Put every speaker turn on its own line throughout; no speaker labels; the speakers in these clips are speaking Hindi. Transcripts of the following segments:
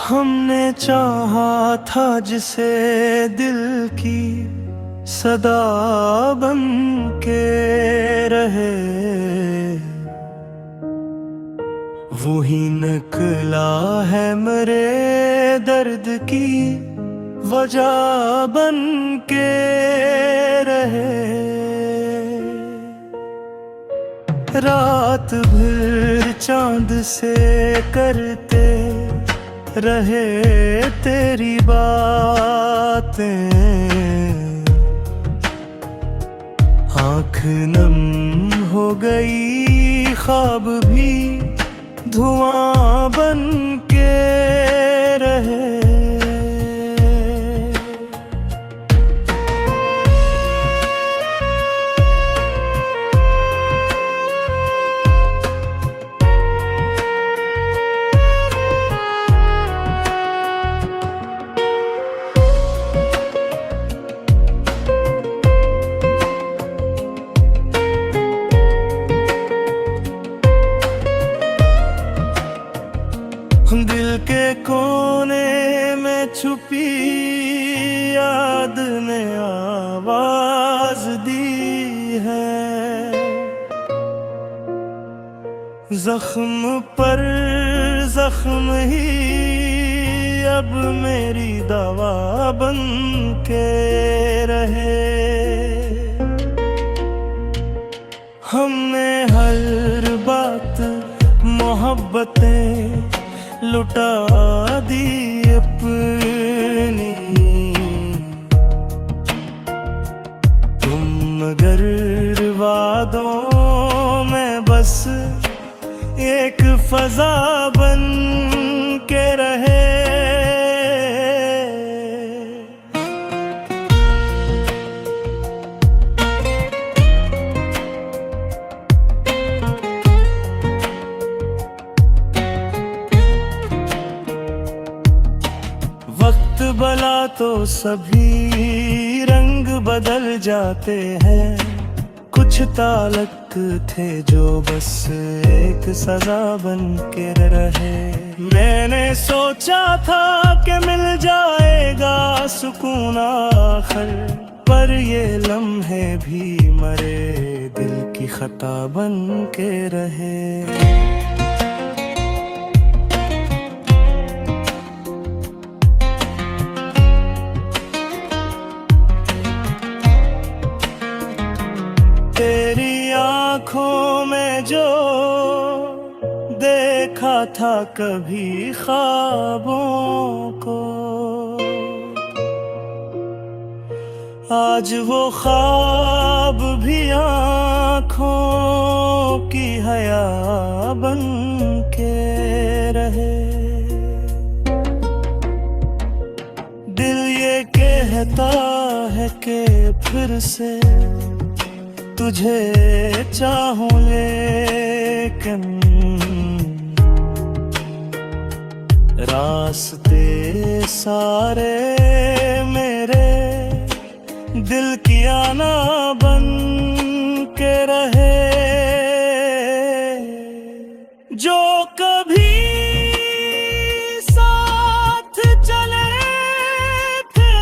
हमने चाहा था जिसे दिल की सदा बन के रहे, वही निकला है मेरे दर्द की वजह बन के रहे। रात भर चांद से करते रहे तेरी बातें, आँख नम हो गई ख्वाब भी धुआं बन के रहे। दिल के कोने में छुपी याद ने आवाज दी है, जख्म पर जख्म ही अब मेरी दवा बन के रहे। हमने हर बात मोहब्बतें लुटा दी अपनी, तुम मगर वादों में बस एक फजा बन के रहे। वक्त भला तो सभी रंग बदल जाते हैं, कुछ तालक थे जो बस एक सजा बन के रहे। मैंने सोचा था कि मिल जाएगा सुकून आखिर, पर ये लम्हे भी मरे दिल की खता बन के रहे। तेरी आँखों में जो देखा था कभी ख्वाबों को, आज वो ख्वाब भी आँखों की हया बन के रहे। दिल ये कहता है कि फिर से तुझे चाहूं, लेकिन रास्ते सारे मेरे दिल की आना बन के रहे। जो कभी साथ चले थे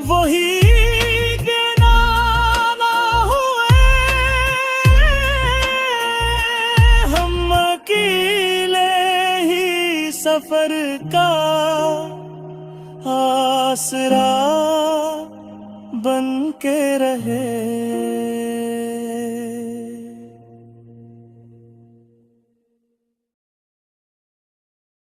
वही सफर का आसरा बन के रहे।